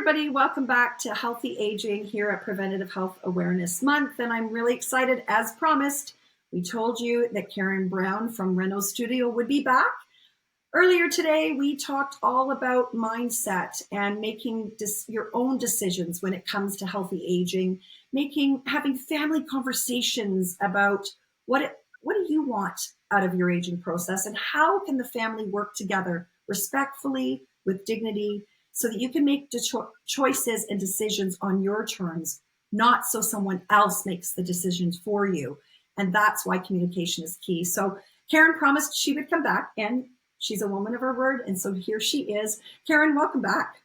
everybody. Welcome back to Healthy Aging here at Preventative Health Awareness Month. And I'm really excited, as promised. We told you that Karen Brown from Reno Studio would be back. Earlier today, we talked all about mindset and making your own decisions when it comes to healthy aging, having family conversations about what do you want out of your aging process and how can the family work together respectfully, with dignity, so that you can make choices and decisions on your terms, not so someone else makes the decisions for you. And that's why communication is key. So Karen promised she would come back, and she's a woman of her word. And so here she is. Karen, welcome back.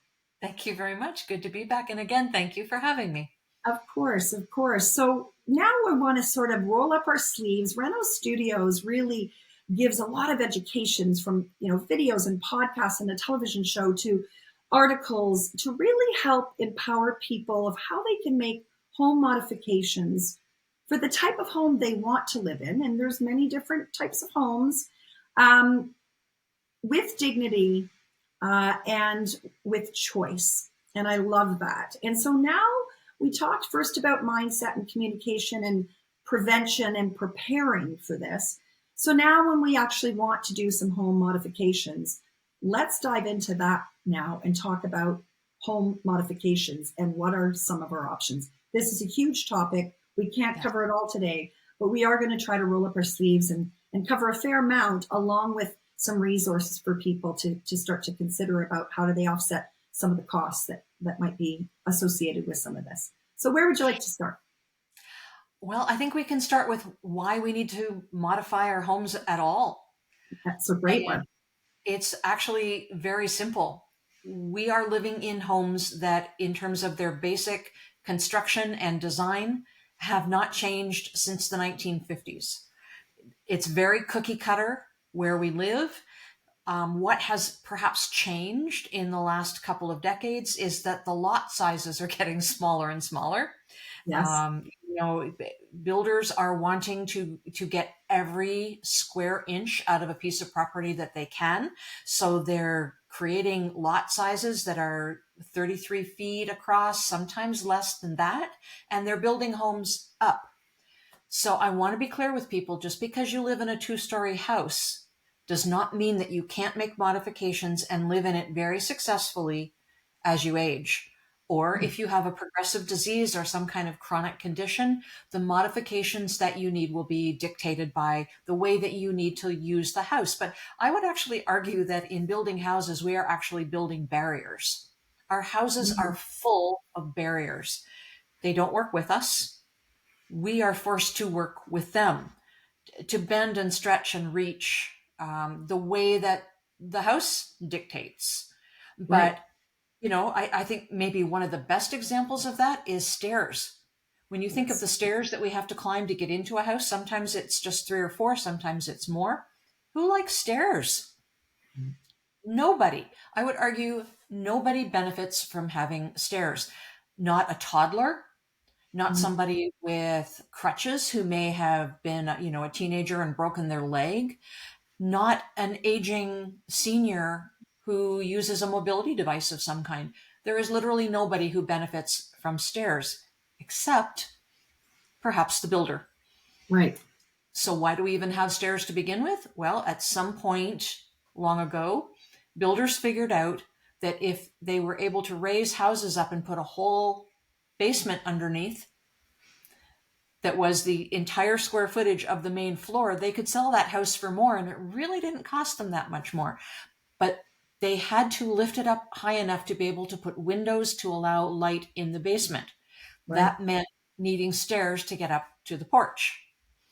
Thank you very much. Good to be back. And again, thank you for having me. Of course, of course. So now we want to sort of roll up our sleeves. Reno Studios really gives a lot of educations, from videos and podcasts and a television show to articles, to really help empower people of how they can make home modifications for the type of home they want to live in. And there's many different types of homes, with dignity and with choice. And I love that. And so now we talked first about mindset and communication and prevention and preparing for this. So now when we actually want to do some home modifications, let's dive into that now and talk about home modifications and what are some of our options. This is a huge topic. We can't cover it all today, but we are going to try to roll up our sleeves and cover a fair amount, along with some resources for people to start to consider about how do they offset some of the costs that might be associated with some of this. So where would you like to start? Well, I think we can start with why we need to modify our homes at all. That's a great one. It's actually very simple. We are living in homes that, in terms of their basic construction and design, have not changed since the 1950s. It's very cookie cutter where we live. What has perhaps changed in the last couple of decades is that the lot sizes are getting smaller and smaller. Yes. Builders are wanting to get every square inch out of a piece of property that they can. So they're creating lot sizes that are 33 feet across, sometimes less than that, and they're building homes up. So I want to be clear with people, just because you live in a 2-story house does not mean that you can't make modifications and live in it very successfully as you age. Or if you have a progressive disease or some kind of chronic condition, the modifications that you need will be dictated by the way that you need to use the house. But I would actually argue that in building houses, we are actually building barriers. Our houses are full of barriers. They don't work with us. We are forced to work with them, to bend and stretch and reach the way that the house dictates. But I think maybe one of the best examples of that is stairs. When you think of the stairs that we have to climb to get into a house, sometimes it's just 3 or 4, sometimes it's more. Who likes stairs? Nobody. I would argue nobody benefits from having stairs. Not a toddler, not somebody with crutches who may have been, a teenager and broken their leg, not an aging senior who uses a mobility device of some kind. There is literally nobody who benefits from stairs, except perhaps the builder. Right. So why do we even have stairs to begin with? Well, at some point long ago, builders figured out that if they were able to raise houses up and put a whole basement underneath, that was the entire square footage of the main floor, they could sell that house for more, and it really didn't cost them that much more. But they had to lift it up high enough to be able to put windows to allow light in the basement. Right. That meant needing stairs to get up to the porch.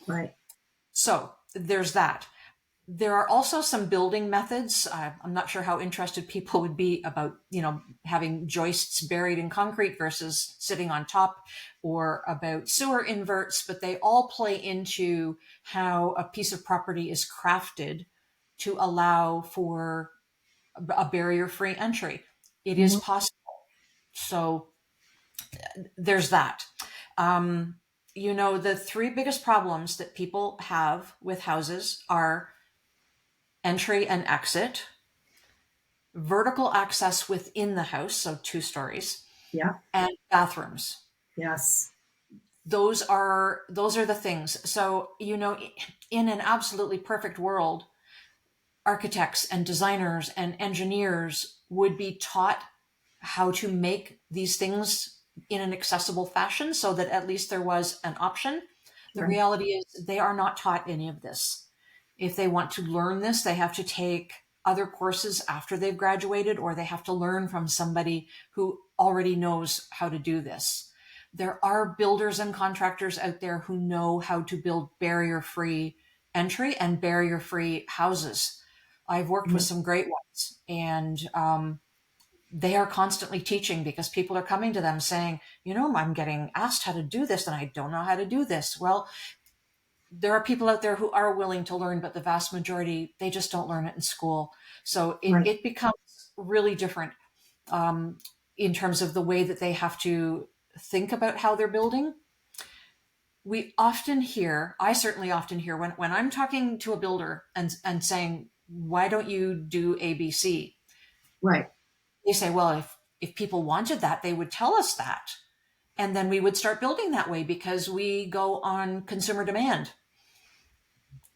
Right. So there's that. There are also some building methods. I'm not sure how interested people would be about, having joists buried in concrete versus sitting on top, or about sewer inverts, but they all play into how a piece of property is crafted to allow for a barrier-free entry. It is possible. So there's that. The 3 biggest problems that people have with houses are entry and exit, vertical access within the house, so 2 stories, Yeah. and bathrooms. Yes. Those are the things. So, in an absolutely perfect world, architects and designers and engineers would be taught how to make these things in an accessible fashion so that at least there was an option. The Right. reality is they are not taught any of this. If they want to learn this, they have to take other courses after they've graduated, or they have to learn from somebody who already knows how to do this. There are builders and contractors out there who know how to build barrier-free entry and barrier-free houses. I've worked with Mhm. some great ones, and they are constantly teaching because people are coming to them saying, I'm getting asked how to do this and I don't know how to do this. Well, there are people out there who are willing to learn, but the vast majority, they just don't learn it in school. So Right. it becomes really different um, in terms of the way that they have to think about how they're building. I certainly often hear when I'm talking to a builder and saying, why don't you do ABC? Right. They say, well, if people wanted that, they would tell us that. And then we would start building that way because we go on consumer demand.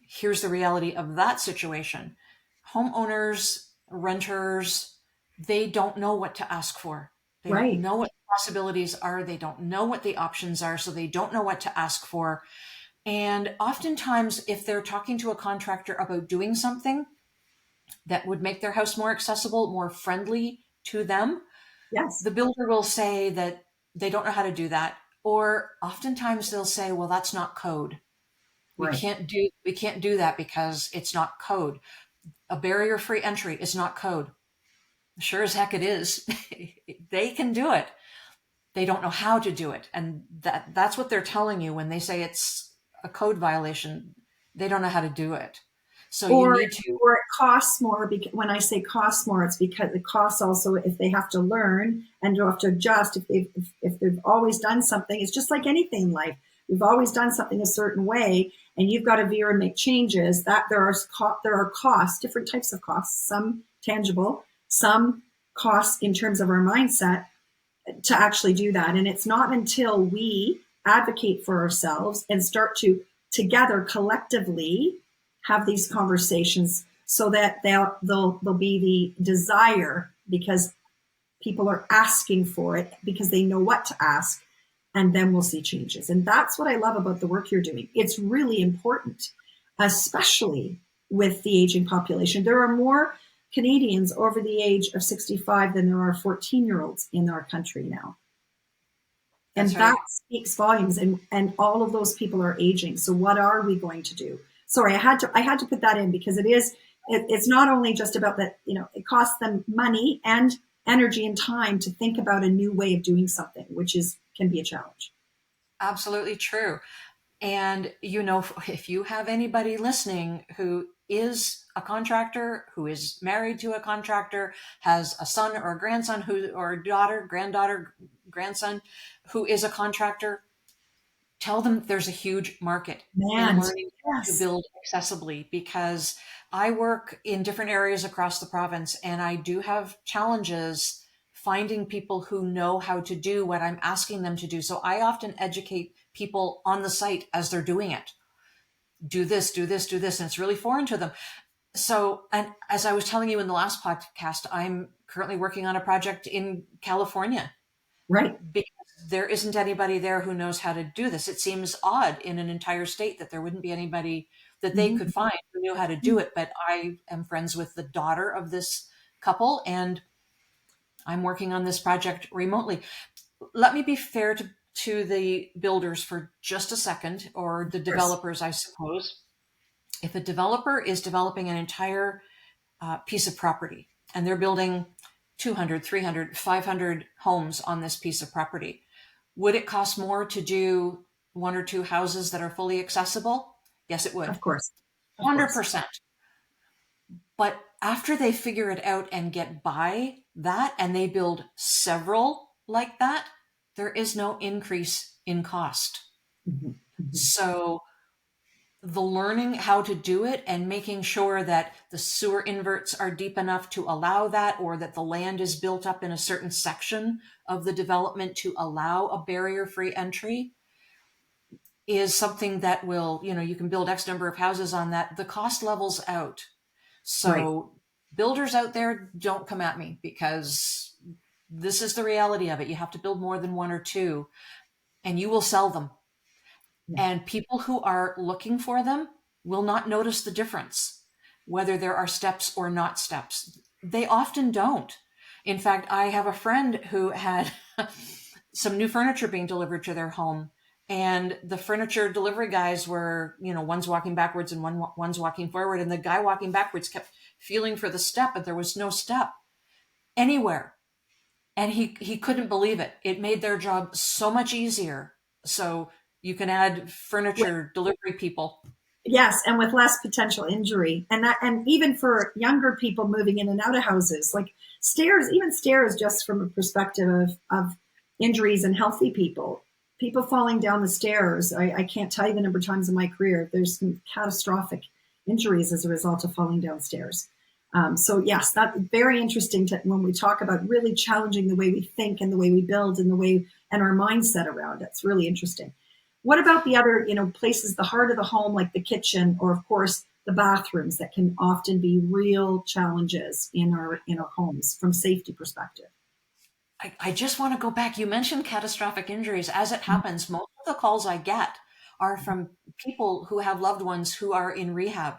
Here's the reality of that situation. Homeowners, renters, they don't know what to ask for. They don't Right. know what the possibilities are. They don't know what the options are. So they don't know what to ask for. And oftentimes, if they're talking to a contractor about doing something that would make their house more accessible, more friendly to them, Yes. the builder will say that they don't know how to do that. Or oftentimes they'll say, well, that's not code. Right. We can't do that because it's not code. A barrier-free entry is not code. Sure as heck it is. They can do it. They don't know how to do it. And that's what they're telling you when they say it's a code violation. They don't know how to do it. So you or need to. or it costs more. Because when I say costs more, it's because it costs also if they have to learn and you have to adjust. If they've always done something, it's just like anything in life. We've always done something a certain way, and you've got to veer and make changes. That there are costs, different types of costs. Some tangible, some costs in terms of our mindset to actually do that. And it's not until we advocate for ourselves and start to together collectively have these conversations so that there'll be the desire because people are asking for it because they know what to ask, and then we'll see changes. And that's what I love about the work you're doing. It's really important, especially with the aging population. There are more Canadians over the age of 65 than there are 14-year-olds in our country now. That's And that right. speaks volumes, and all of those people are aging. So what are we going to do? Sorry, I had to put that in because it's not only just about that, it costs them money and energy and time to think about a new way of doing something, which is can be a challenge. Absolutely true. And if you have anybody listening who is a contractor, who is married to a contractor, has a son or a grandson or a daughter, granddaughter, grandson who is a contractor, tell them there's a huge market in Man, learning how to yes. build accessibly, because I work in different areas across the province and I do have challenges finding people who know how to do what I'm asking them to do. So I often educate people on the site as they're doing it. Do this, do this, do this. And it's really foreign to them. So, and as I was telling you in the last podcast, I'm currently working on a project in California Right. because there isn't anybody there who knows how to do this. It seems odd in an entire state that there wouldn't be anybody that they Mhm. could find who knew how to do it. But I am friends with the daughter of this couple, and I'm working on this project remotely. Let me be fair to the builders for just a second, or the Of course. developers, I suppose. If a developer is developing an entire piece of property and they're building 200, 300, 500 homes on this piece of property, would it cost more to do one or two houses that are fully accessible? Yes, it would. Of course. Of course. 100%. But after they figure it out and get by that and they build several like that, there is no increase in cost. Mhm. Mhm. So the learning how to do it and making sure that the sewer inverts are deep enough to allow that, or that the land is built up in a certain section of the development to allow a barrier-free entry, is something that will, you can build X number of houses on that. The cost levels out. Right. So builders out there, don't come at me, because this is the reality of it. You have to build more than one or two, and you will sell them. Yeah. And people who are looking for them will not notice the difference, whether there are steps or not steps. They often don't. In fact, I have a friend who had some new furniture being delivered to their home. And the furniture delivery guys were, one's walking backwards and one's walking forward. And the guy walking backwards kept feeling for the step, but there was no step anywhere. And he couldn't believe it. It made their job so much easier. So you can add furniture delivery people. Yes, and with less potential injury, and even for younger people moving in and out of houses, like stairs, even stairs, just from a perspective of injuries and healthy people falling down the stairs. I can't tell you the number of times in my career there's some catastrophic injuries as a result of falling downstairs. So yes, that's very interesting when we talk about really challenging the way we think and the way we build and the way and our mindset around it. It's really interesting. What about the other, places, the heart of the home, like the kitchen, or of course the bathrooms that can often be real challenges in our homes from safety perspective? I just want to go back. You mentioned catastrophic injuries. As it happens, most of the calls I get are from people who have loved ones who are in rehab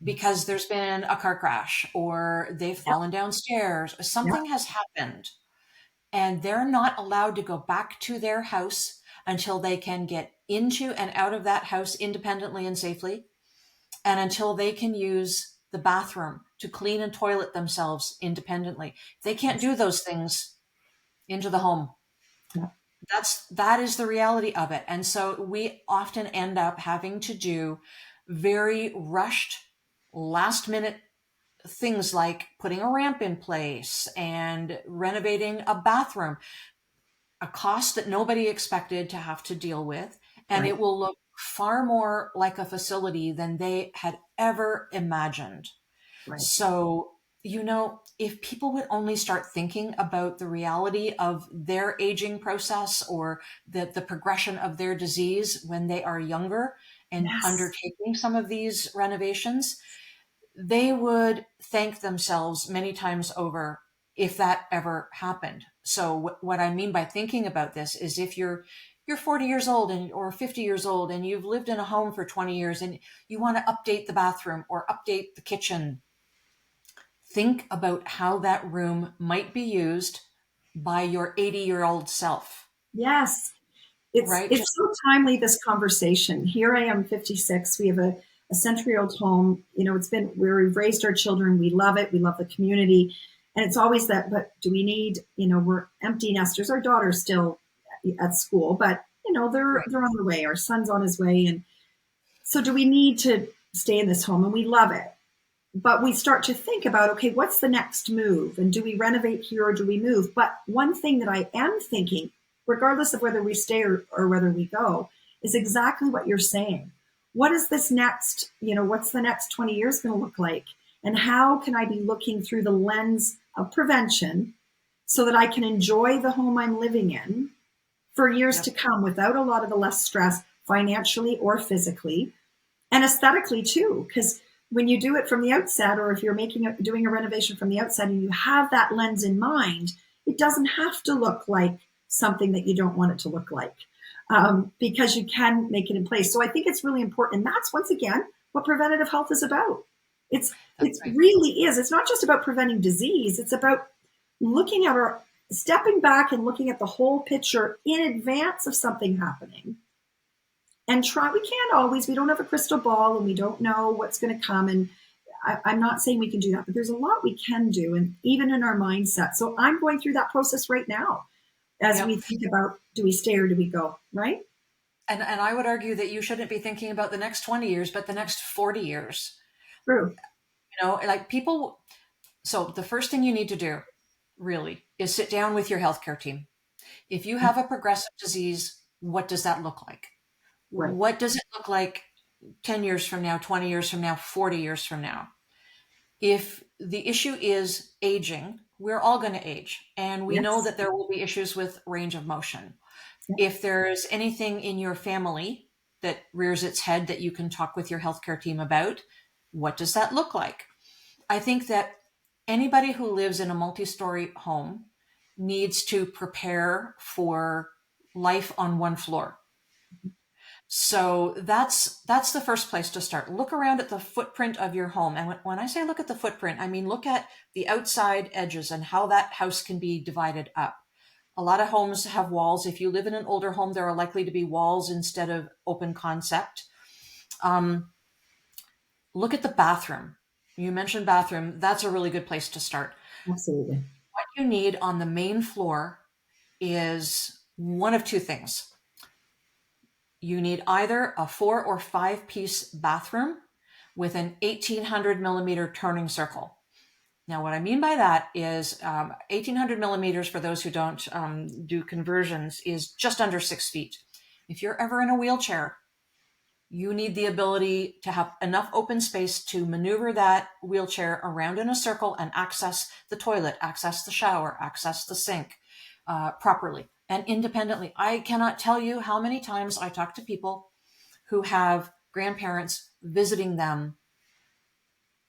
because there's been a car crash or they've Yep, fallen downstairs. yep, Something has happened, and they're not allowed to go back to their house until they can get into and out of that house independently and safely, and until they can use the bathroom to clean and toilet themselves independently. If they can't do those things, into the home. yep. That is the reality of it. And so we often end up having to do very rushed, last minute things like putting a ramp in place and renovating a bathroom, a cost that nobody expected to have to deal with. And Right, it will look far more like a facility than they had ever imagined. right. So, if people would only start thinking about the reality of their aging process, or the progression of their disease when they are younger and Yes, undertaking some of these renovations, they would thank themselves many times over if that ever happened. So what I mean by thinking about this is, if you're 40 years old or 50 years old and you've lived in a home for 20 years and you want to update the bathroom or update the kitchen, think about how that room might be used by your 80-year-old self, yes. It's right? it's Just so timely, this conversation. Here I am, 56. We have a century-old home. It's been where we've raised our children. We love it. We love the community. And it's always that, but do we need, we're empty nesters. Our daughter's still at school, but right. they're on their way. Our son's on his way. And so do we need to stay in this home? And we love it. But we start to think about, okay, what's the next move? And do we renovate here or do we move? But one thing that I am thinking, regardless of whether we stay or whether we go, is exactly what you're saying. What is this next, what's the next 20 years going to look like? And how can I be looking through the lens of prevention so that I can enjoy the home I'm living in for years to Yep. come without a lot of the less stress financially or physically, and aesthetically too? Because when you do it from the outset, or if you're doing a renovation from the outside and you have that lens in mind, it doesn't have to look like something that you don't want it to look like, because you can make it in place. So I think it's really important, and that's once again what preventative health is about. it's That's it right. really is. It's not just about preventing disease. It's about looking at our stepping back and looking at the whole picture in advance of something happening, and try. We can't always, we don't have a crystal ball and we don't know what's going to come. And I'm not saying we can do that, but there's a lot we can do, and even in our mindset. So I'm going through that process right now as we Yep. think about, do we stay or do we go, right? And I would argue that you shouldn't be thinking about the next 20 years, but the next 40 years. True. Like people. So the first thing you need to do really is sit down with your healthcare team. If you have a progressive disease, what does that look like? Right. What does it look like 10 years from now, 20 years from now, 40 years from now. If the issue is aging, we're all going to age. And we know Yes. that there will be issues with range of motion. Yeah. If there's anything in your family that rears its head that you can talk with your healthcare team about, what does that look like? I think that anybody who lives in a multi-story home needs to prepare for life on one floor. So that's the first place to start. Look around at the footprint of your home. And when I say look at the footprint, I mean look at the outside edges and how that house can be divided up. A lot of homes have walls. If you live in an older home, there are likely to be walls instead of open concept. Look at the bathroom. You mentioned bathroom. That's a really good place to start. Absolutely. What you need on the main floor is one of two things. You need either a 4 or 5 piece bathroom with an 1800 millimeter turning circle. Now, what I mean by that is 1800 millimeters, for those who don't do conversions, is just under 6 feet. If you're ever in a wheelchair, you need the ability to have enough open space to maneuver that wheelchair around in a circle and access the toilet, access the shower, access the sink properly and independently. I cannot tell you how many times I talk to people who have grandparents visiting them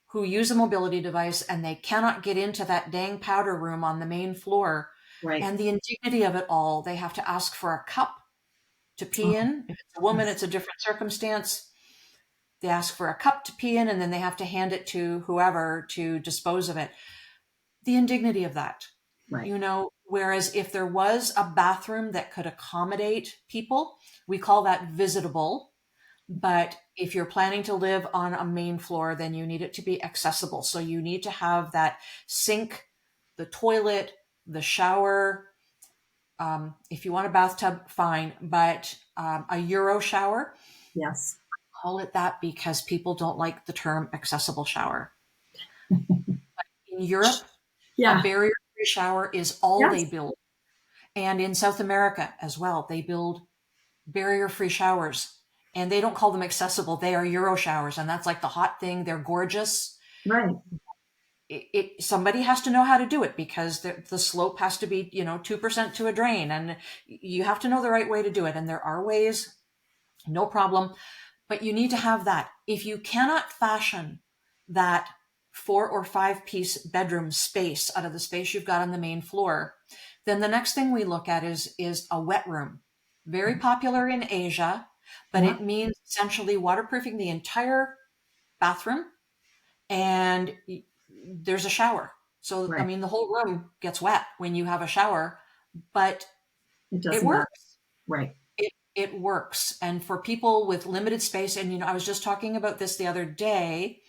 who use a mobility device and they cannot get into that dang powder room on the main floor. Right. And the indignity of it all, they have to ask for a cup to pee in. If it's a woman, it's a different circumstance. They ask for a cup to pee in and then they have to hand it to whoever to dispose of it. The indignity of that, Right. you know, whereas if there was a bathroom that could accommodate people, we call that visitable. But if you're planning to live on a main floor, then you need it to be accessible. So you need to have that sink, the toilet, the shower. If you want a bathtub, fine, but a Euro shower, Yes. call it that because people don't like the term accessible shower. In Europe, a Yeah. barrier-free shower is all they Yes. build. And in South America as well, they build barrier-free showers. And they don't call them accessible. They are Euro showers. And that's like the hot thing. They're gorgeous. Right. Somebody has to know how to do it because the slope has to be, 2% to a drain. And you have to know the right way to do it. And there are ways, no problem. But you need to have that. If you cannot fashion that 4 or 5 piece bedroom space out of the space you've got on the main floor, then the next thing we look at is a wet room. Very popular in Asia, but it means essentially waterproofing the entire bathroom and there's a shower. So, Right. I mean, the whole room gets wet when you have a shower, but It it doesn't matter. works. Right. It works. And for people with limited space, and, I was just talking about this the other day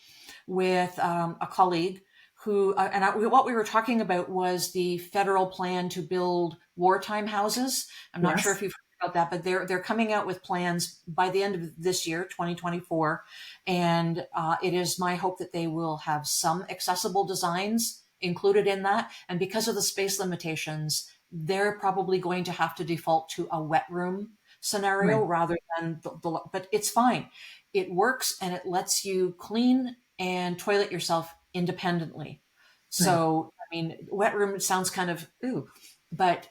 with a colleague who, what we were talking about was the federal plan to build wartime houses. I'm not sure Yes. if you've heard about that, but they're coming out with plans by the end of this year, 2024. And it is my hope that they will have some accessible designs included in that. And because of the space limitations, they're probably going to have to default to a wet room scenario Right. rather than but it's fine. It works and it lets you clean and toilet yourself independently. So, I mean, wet room sounds kind of, ooh, but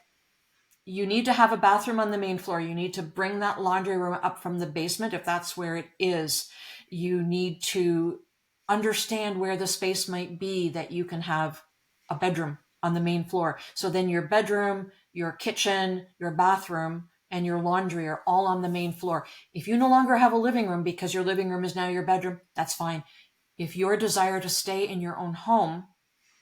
you need to have a bathroom on the main floor. You need to bring that laundry room up from the basement if that's where it is. You need to understand where the space might be that you can have a bedroom on the main floor. So then your bedroom, your kitchen, your bathroom, and your laundry are all on the main floor. If you no longer have a living room because your living room is now your bedroom, that's fine. If your desire to stay in your own home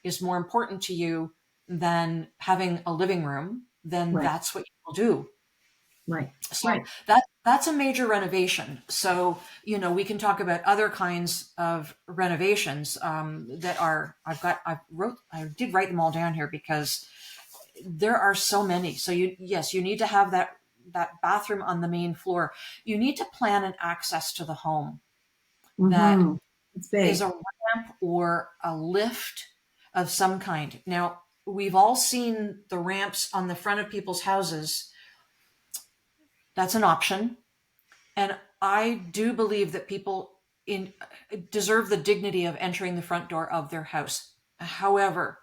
is more important to you than having a living room, then Right. that's what you will do. Right. So Right. that's a major renovation. So, we can talk about other kinds of renovations that are, I did write them all down here because there are so many. So you need to have that bathroom on the main floor. You need to plan an access to the home that It's big. is a ramp or a lift of some kind. Now, we've all seen the ramps on the front of people's houses. That's an option. And I do believe that people in deserve the dignity of entering the front door of their house. However,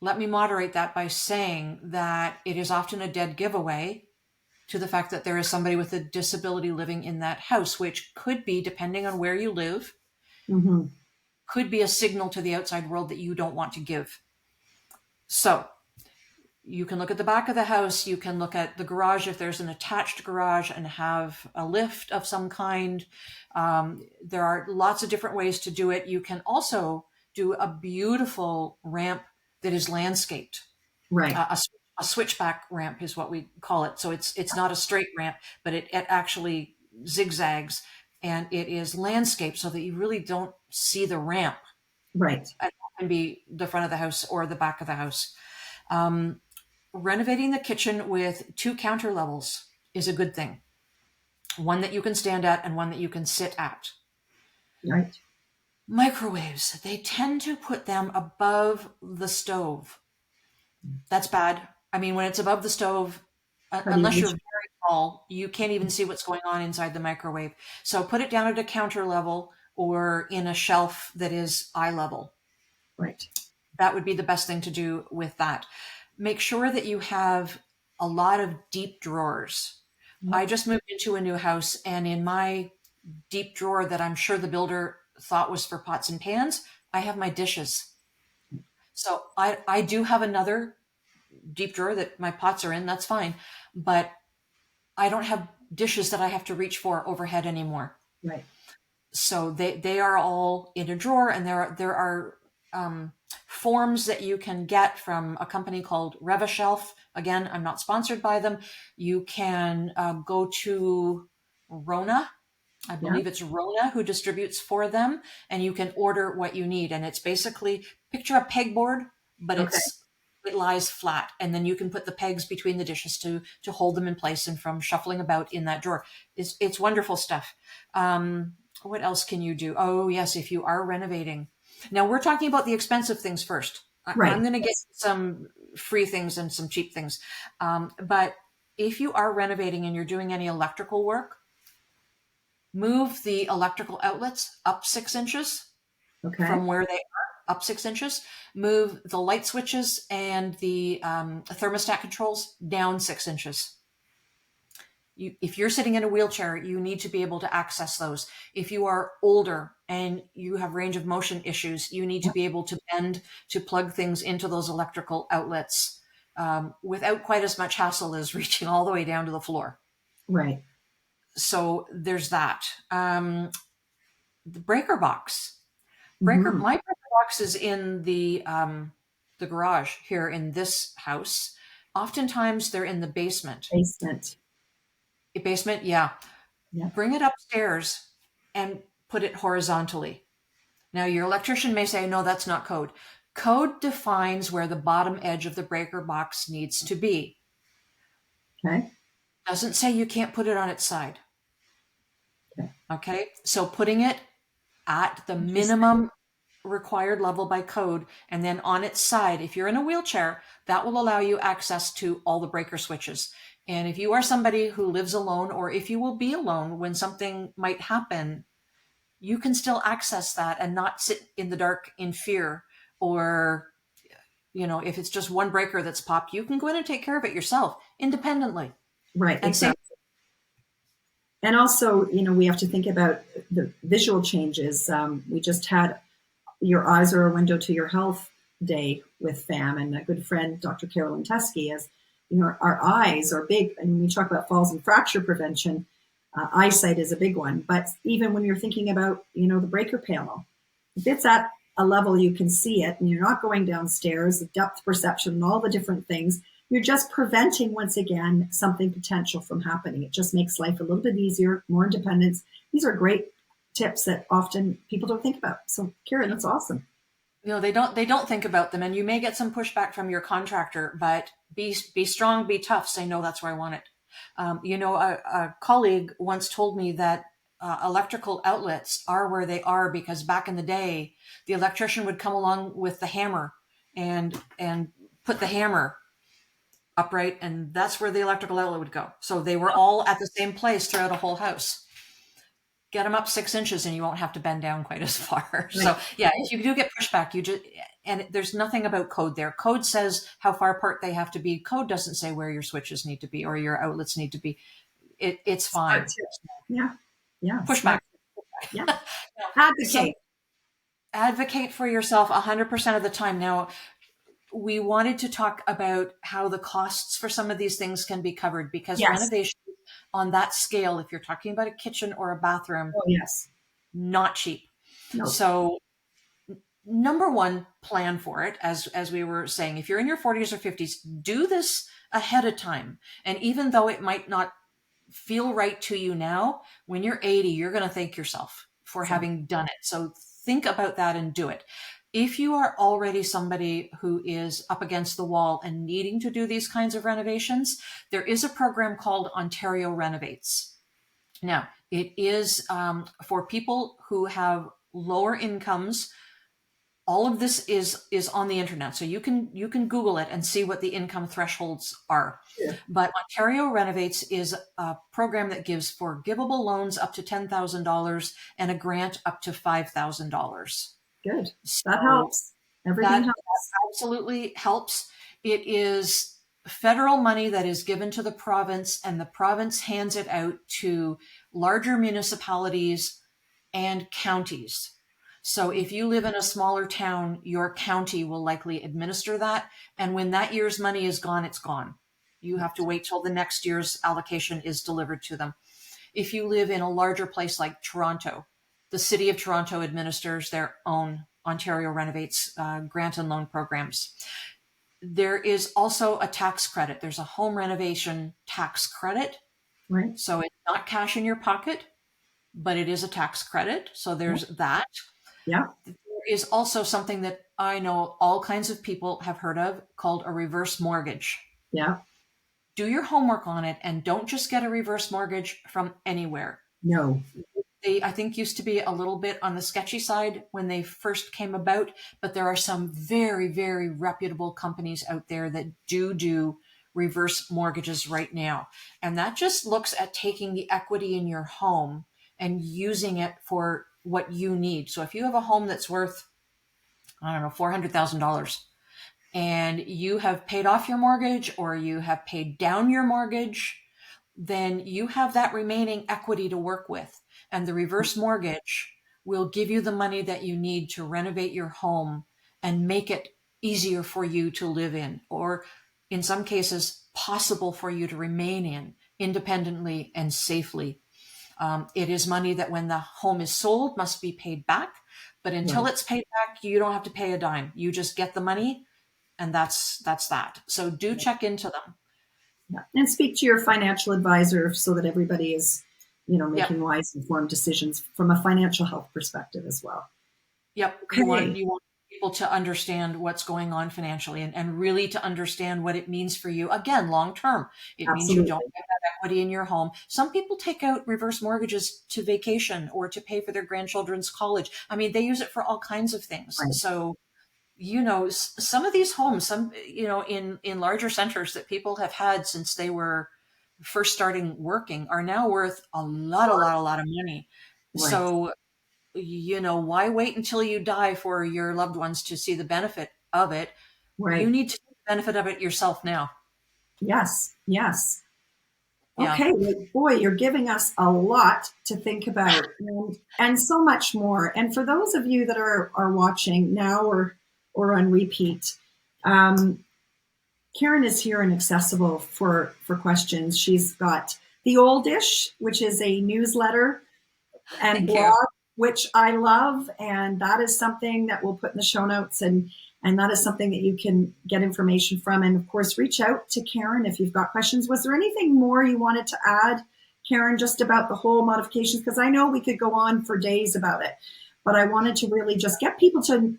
let me moderate that by saying that it is often a dead giveaway to the fact that there is somebody with a disability living in that house, which could be, depending on where you live, Mm-hmm. could be a signal to the outside world that you don't want to give. So you can look at the back of the house, you can look at the garage if there's an attached garage and have a lift of some kind. There are lots of different ways to do it. You can also do a beautiful ramp that is landscaped. Right. A switchback ramp is what we call it. So it's not a straight ramp, but it actually zigzags, and it is landscaped so that you really don't see the ramp. Right. It can be the front of the house or the back of the house. Renovating the kitchen with 2 counter levels is a good thing. One that you can stand at and one that you can sit at. Right. Microwaves, they tend to put them above the stove. That's bad. I mean, when it's above the stove, How do you unless you're reach? very tall, you can't even see what's going on inside the microwave. So put it down at a counter level or in a shelf that is eye level. Right. That would be the best thing to do with that. Make sure that you have a lot of deep drawers. Yep. I just moved into a new house, and in my deep drawer that I'm sure the builder thought was for pots and pans, I have my dishes. So I do have another deep drawer that my pots are in. That's fine. But I don't have dishes that I have to reach for overhead anymore. Right. So they are all in a drawer, and there are forms that you can get from a company called Renovation. Again, I'm not sponsored by them. You can go to Rona. I Yeah. believe it's Rona who distributes for them, and you can order what you need. And it's basically, picture a pegboard, but Okay. it lies flat, and then you can put the pegs between the dishes to hold them in place and from shuffling about in that drawer. It's wonderful stuff. What else can you do? Oh yes, if you are renovating. Now we're talking about the expensive things first. Right. I'm going to get some free things and some cheap things. But if you are renovating and you're doing any electrical work, move the electrical outlets up 6 inches Okay. from where they are, up 6 inches. Move the light switches and the thermostat controls down 6 inches. If you're sitting in a wheelchair, you need to be able to access those. If you are older and you have range of motion issues, you need to be able to bend to plug things into those electrical outlets without quite as much hassle as reaching all the way down to the floor. Right. So there's that. The breaker box. Mm-hmm. My breaker box is in the garage here in this house. Oftentimes they're in the basement. Basement. Basement, yeah. Yeah. Bring it upstairs and put it horizontally. Now, your electrician may say, no, that's not code. Code defines where the bottom edge of the breaker box needs to be. Okay. Doesn't say you can't put it on its side. Okay. Okay. So putting it at the minimum required level by code, and then on its side, if you're in a wheelchair, that will allow you access to all the breaker switches. And if you are somebody who lives alone, or if you will be alone when something might happen, you can still access that and not sit in the dark in fear. Or, if it's just one breaker that's popped, you can go in and take care of it yourself independently. Right. And exactly. And also, we have to think about the visual changes. We just had Your Eyes Are a Window to Your Health Day with FAM, and a good friend, Dr. Carolyn Teskey, as our eyes are big. And we talk about falls and fracture prevention. Eyesight is a big one. But even when you're thinking about, the breaker panel, if it's at a level you can see it and you're not going downstairs, the depth perception and all the different things, you're just preventing, once again, something potential from happening. It just makes life a little bit easier, more independence. These are great tips that often people don't think about. So, Karen, that's awesome. They don't think about them, and you may get some pushback from your contractor, but be strong, be tough, say, no, that's where I want it. A colleague once told me that electrical outlets are where they are because back in the day, the electrician would come along with the hammer and put the hammer upright, and that's where the electrical outlet would go. So they were all at the same place throughout a whole house. Get them up 6 inches and you won't have to bend down quite as far. Right. So yeah, if you do get pushback, and there's nothing about code there. Code says how far apart they have to be. Code doesn't say where your switches need to be or your outlets need to be. It's fine. Yeah. Yeah. Pushback. Yeah. Advocate. So, advocate for yourself 100% of the time. Now, we wanted to talk about how the costs for some of these things can be covered, because renovation on that scale, if you're talking about a kitchen or a bathroom, not cheap. No. So number one, plan for it. As we were saying, if you're in your 40s or 50s, do this ahead of time. And even though it might not feel right to you now, when you're 80, you're going to thank yourself for having done it. So think about that and do it. If you are already somebody who is up against the wall and needing to do these kinds of renovations, there is a program called Ontario Renovates. Now, it is for people who have lower incomes. All of this is on the internet, so you can Google it and see what the income thresholds are. Yeah. But Ontario Renovates is a program that gives forgivable loans up to $10,000 and a grant up to $5,000. Good. So that helps. Everything helps. That absolutely helps. It is federal money that is given to the province, and the province hands it out to larger municipalities and counties. So if you live in a smaller town, your county will likely administer that. And when that year's money is gone, it's gone. You have to wait till the next year's allocation is delivered to them. If you live in a larger place like Toronto, the City of Toronto administers their own Ontario Renovates grant and loan programs. There is also a tax credit. There's a home renovation tax credit. Right. So it's not cash in your pocket, but it is a tax credit. So there's that. Yeah. There is also something that I know all kinds of people have heard of called a reverse mortgage. Yeah. Do your homework on it and don't just get a reverse mortgage from anywhere. No. They, I think, used to be a little bit on the sketchy side when they first came about, but there are some very, very reputable companies out there that do reverse mortgages right now. And that just looks at taking the equity in your home and using it for what you need. So if you have a home that's worth, I don't know, $400,000, and you have paid off your mortgage or you have paid down your mortgage, then you have that remaining equity to work with. And the reverse mortgage will give you the money that you need to renovate your home and make it easier for you to live in, or in some cases, possible for you to remain in independently and safely. It is money that when the home is sold must be paid back. But until it's paid back, you don't have to pay a dime. You just get the money, and that's that. So do check into them. Yeah. And speak to your financial advisor so that everybody is, making wise, informed decisions from a financial health perspective as well. Yep. Okay. You want people to understand what's going on financially and really to understand what it means for you. Again, long term, it means you don't get that equity in your home. Some people take out reverse mortgages to vacation or to pay for their grandchildren's college. I mean, they use it for all kinds of things. Right. So, some of these homes, in larger centers that people have had since they were first starting working are now worth a lot of money. Right. So, why wait until you die for your loved ones to see the benefit of it? Right. You need to see the benefit of it yourself now. Yes. Yes. Okay. Yeah. Boy, you're giving us a lot to think about and so much more. And for those of you that are watching now or on repeat, Karen is here and accessible for questions. She's got The Oldish, which is a newsletter and blog, which I love. And that is something that we'll put in the show notes. And that is something that you can get information from. And of course, reach out to Karen if you've got questions. Was there anything more you wanted to add, Karen, just about the whole modifications? Because I know we could go on for days about it, but I wanted to really just get people to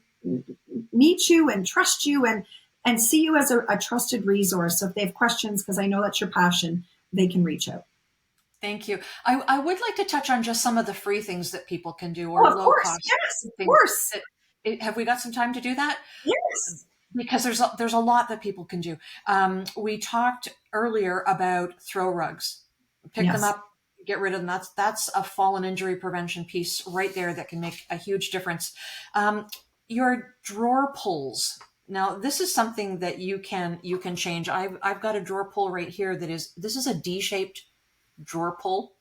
meet you and trust you and see you as a trusted resource. So if they have questions, because I know that's your passion, they can reach out. Thank you. I would like to touch on just some of the free things that people can do, or low cost. Yes, of course. Have we got some time to do that? Yes. because there's a lot that people can do. We talked earlier about throw rugs. Pick them Yes. up, get rid of them. That's a fall and injury prevention piece right there that can make a huge difference. Your drawer pulls. Now, this is something that you can change. I've got a drawer pull right here this is a D-shaped drawer pull.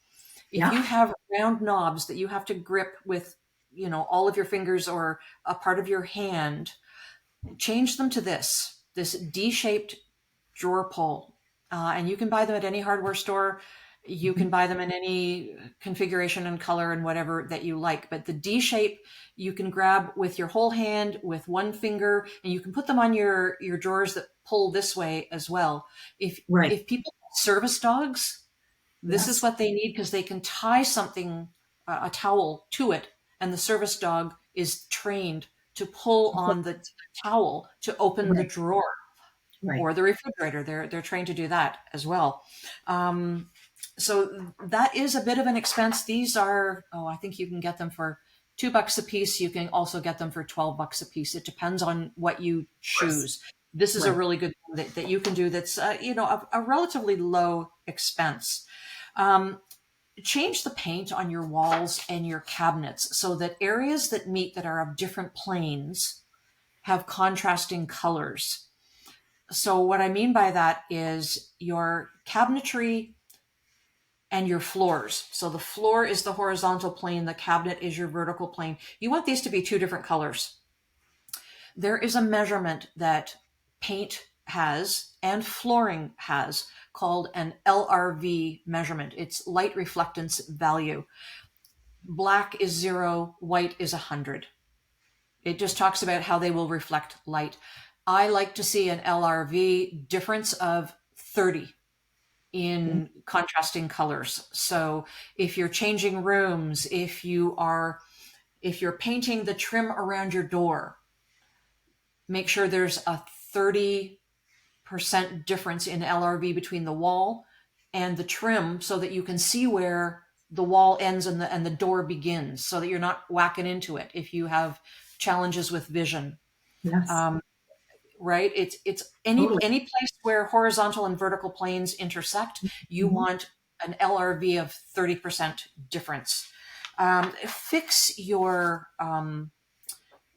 If Yeah. you have round knobs that you have to grip with, all of your fingers or a part of your hand, change them to this D-shaped drawer pull. And you can buy them at any hardware store. You Mhm. can buy them in any configuration and color and whatever that you like. But the D shape, you can grab with your whole hand, with one finger, and you can put them on your drawers that pull this way as well. Right. If people have service dogs, this is Yes. what they need, because they can tie something, a towel to it, and the service dog is trained to pull on the towel to open the Right. drawer Right. or the refrigerator. They're trained to do that as well. So that is a bit of an expense. These are, I think you can get them for $2 a piece. You can also get them for $12 a piece. It depends on what you choose. This is a Right. really good thing that you can do. That's a relatively low expense. Change the paint on your walls and your cabinets so that areas that meet that are of different planes have contrasting colors. So what I mean by that is your cabinetry and your floors. So the floor is the horizontal plane, the cabinet is your vertical plane. You want these to be two different colors. There is a measurement that paint has and flooring has called an LRV measurement. It's light reflectance value. Black is 0, white is 100. It just talks about how they will reflect light. I like to see an LRV difference of 30 in contrasting colors. So if you're changing rooms, if you're painting the trim around your door, make sure there's a 30% difference in LRV between the wall and the trim so that you can see where the wall ends and the door begins, so that you're not whacking into it if you have challenges with vision. Yes. Right? It's any Totally. place where horizontal and vertical planes intersect, you Mhm. want an LRV of 30% difference. Fix your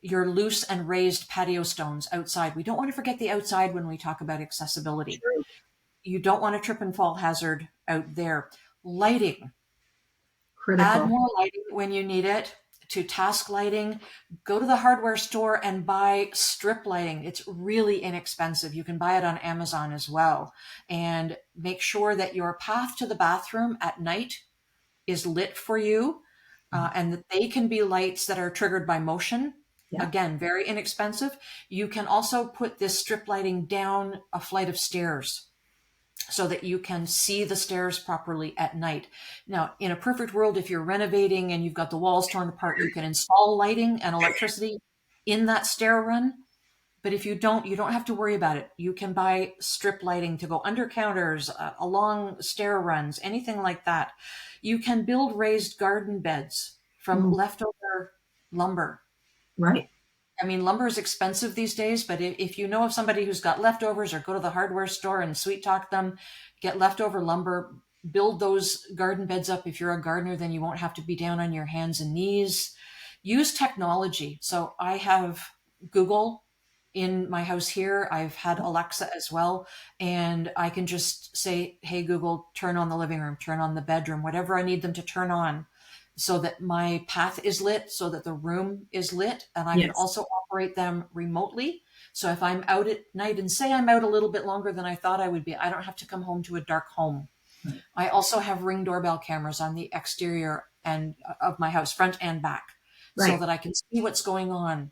loose and raised patio stones outside. We don't want to forget the outside when we talk about accessibility. True. You don't want a trip and fall hazard out there. Lighting. Add Critical. more lighting when you need it. To task lighting, go to the hardware store and buy strip lighting. It's really inexpensive. You can buy it on Amazon as well. And make sure that your path to the bathroom at night is lit for you, and that they can be lights that are triggered by motion. Yeah. Again, very inexpensive. You can also put this strip lighting down a flight of stairs so that you can see the stairs properly at night. Now, in a perfect world, if you're renovating and you've got the walls torn apart, you can install lighting and electricity in that stair run. But if you don't have to worry about it. You can buy strip lighting to go under counters, along stair runs, anything like that. You can build raised garden beds from Mm. leftover lumber. Right. I mean, lumber is expensive these days, but if you know of somebody who's got leftovers, or go to the hardware store and sweet talk them, get leftover lumber, build those garden beds up. If you're a gardener, then you won't have to be down on your hands and knees. Use technology. So I have Google in my house here. I've had Alexa as well. And I can just say, hey, Google, turn on the living room, turn on the bedroom, whatever I need them to turn on, so that my path is lit, so that the room is lit. And I can Yes. also operate them remotely. So if I'm out at night, and say I'm out a little bit longer than I thought I would be, I don't have to come home to a dark home. Right. I also have Ring doorbell cameras on the exterior and of my house, front and back, so Right. that I can see what's going on.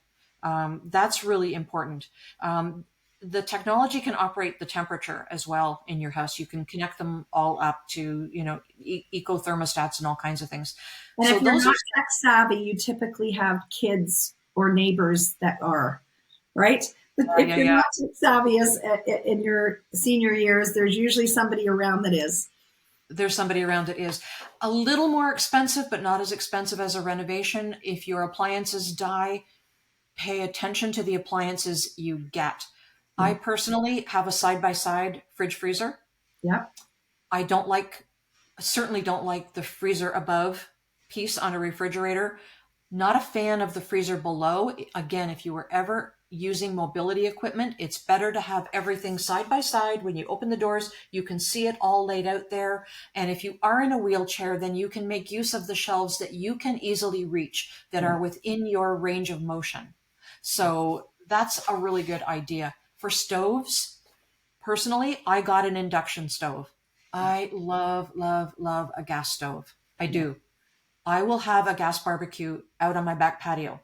That's really important. The technology can operate the temperature as well in your house. You can connect them all up to, eco thermostats and all kinds of things. And So if you're those are, not tech savvy, you typically have kids or neighbors that are, right? But yeah, if yeah, you're yeah. not tech savvy in your senior years, there's usually somebody around that is. There's somebody around that is a little more expensive, but not as expensive as a renovation. If your appliances die, pay attention to the appliances you get. I Yeah. personally have a side-by-side fridge freezer. Yeah. I certainly don't like the freezer above piece on a refrigerator. Not a fan of the freezer below. Again, if you were ever using mobility equipment, it's better to have everything side by side. When you open the doors, you can see it all laid out there. And if you are in a wheelchair, then you can make use of the shelves that you can easily reach that Yeah. are within your range of motion. So that's a really good idea. For stoves, personally, I got an induction stove. I love, love, love a gas stove. I Yeah. do. I will have a gas barbecue out on my back patio.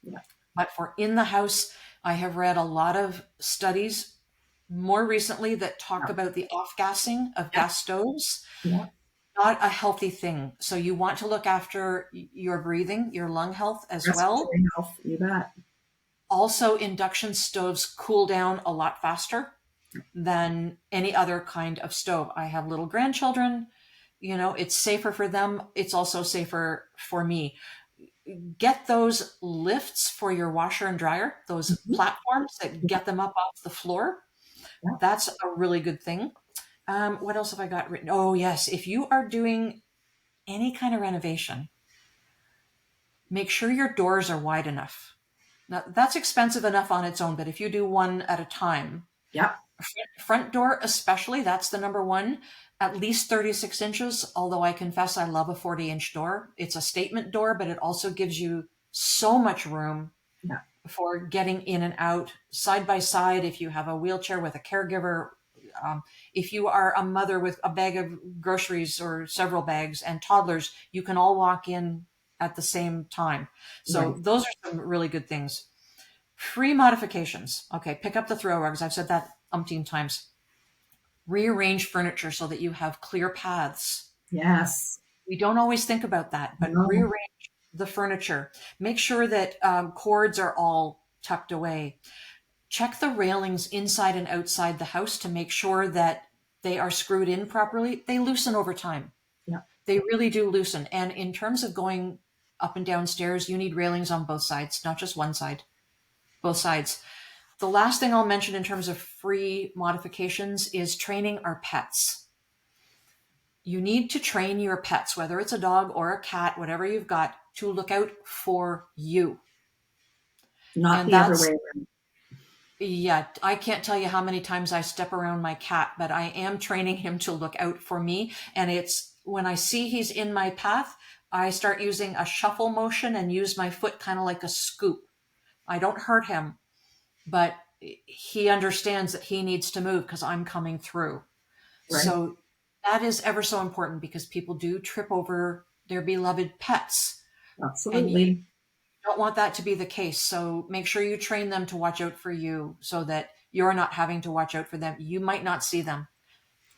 Yeah. But for in the house, I have read a lot of studies more recently that talk about the off-gassing of Yeah. gas stoves. Yeah. Not a healthy thing. So you want to look after your breathing, your lung health as well. Respiratory health, you bet. Also, induction stoves cool down a lot faster than any other kind of stove. I have little grandchildren. It's safer for them. It's also safer for me. Get those lifts for your washer and dryer, those Mhm. platforms that Yeah. get them up off the floor. Yeah. That's a really good thing. What else have I got written? Oh, yes. If you are doing any kind of renovation, make sure your doors are wide enough. Now, that's expensive enough on its own, but if you do one at a time, Yeah. front door especially, that's the number one, at least 36 inches, although I confess I love a 40-inch door. It's a statement door, but it also gives you so much room Yeah. for getting in and out side by side. If you have a wheelchair with a caregiver, if you are a mother with a bag of groceries or several bags and toddlers, you can all walk in at the same time. So Right. those are some really good things. Free modifications. Okay, pick up the throw rugs. I've said that umpteen times. Rearrange furniture so that you have clear paths. Yes. We don't always think about that, but No. rearrange the furniture. Make sure that cords are all tucked away. Check the railings inside and outside the house to make sure that they are screwed in properly. They loosen over time. Yeah. They really do loosen. And in terms of going up and down stairs, you need railings on both sides, not just one side, both sides. The last thing I'll mention in terms of free modifications is training our pets. You need to train your pets, whether it's a dog or a cat, whatever you've got, to look out for you. Not And the other that's, way around. yeah, I can't tell you how many times I step around my cat, but I am training him to look out for me. And it's when I see he's in my path, I start using a shuffle motion and use my foot kind of like a scoop. I don't hurt him, but he understands that he needs to move because I'm coming through. Right. So that is ever so important because people do trip over their beloved pets, and you Absolutely. don't want that to be the case. So make sure you train them to watch out for you so that you're not having to watch out for them. You might not see them,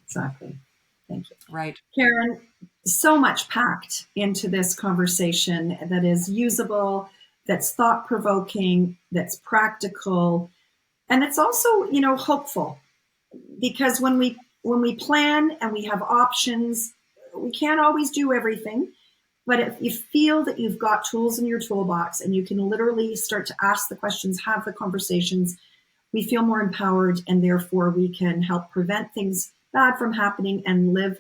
Exactly. Thank you. right? Karen, so much packed into this conversation that is usable, that's thought provoking, that's practical, and it's also, hopeful. Because when we plan and we have options, we can't always do everything. But if you feel that you've got tools in your toolbox and you can literally start to ask the questions, have the conversations, we feel more empowered, and therefore we can help prevent things bad from happening and live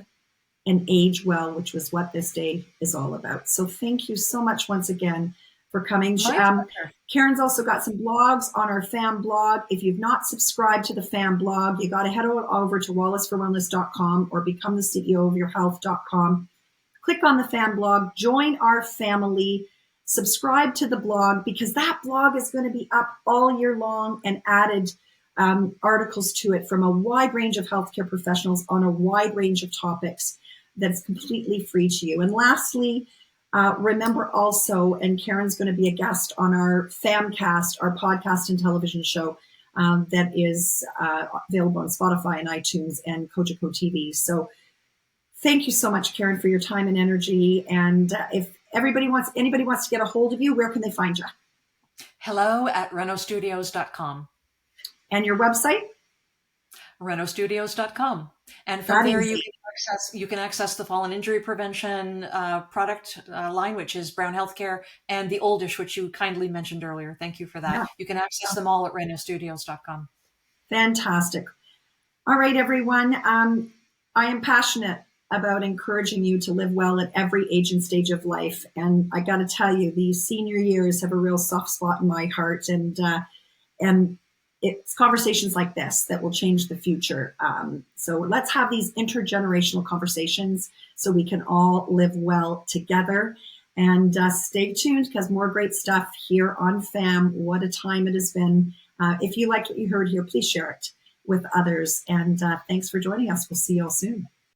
and age well, which was what this day is all about. So thank you so much once again for coming. My pleasure. Karen's also got some blogs on our FAM blog. If you've not subscribed to the FAM blog, you got to head over to wallisforwellness.com or become the CEO of your health.com. Click on the FAM blog, join our family, subscribe to the blog, because that blog is going to be up all year long and added articles to it from a wide range of healthcare professionals on a wide range of topics that's completely free to you. And lastly, remember also, and Karen's going to be a guest on our Famcast, our podcast and television show that is available on Spotify and iTunes and Kojiko TV. So thank you so much, Karen, for your time and energy. And if anybody wants to get a hold of you, where can they find you? Hello at renostudios.com. And your website? renostudios.com. And from That there, easy. you can access the fallen injury prevention product line, which is Brown Healthcare, and the Oldish, which you kindly mentioned earlier. Thank you for that. Yeah. You can access them all at renostudios.com. Fantastic. All right, everyone. I am passionate about encouraging you to live well at every age and stage of life. And I got to tell you, these senior years have a real soft spot in my heart. And it's conversations like this that will change the future. So let's have these intergenerational conversations so we can all live well together. And stay tuned because more great stuff here on FAM. What a time it has been. If you liked what you heard here, please share it with others. And thanks for joining us. We'll see you all soon.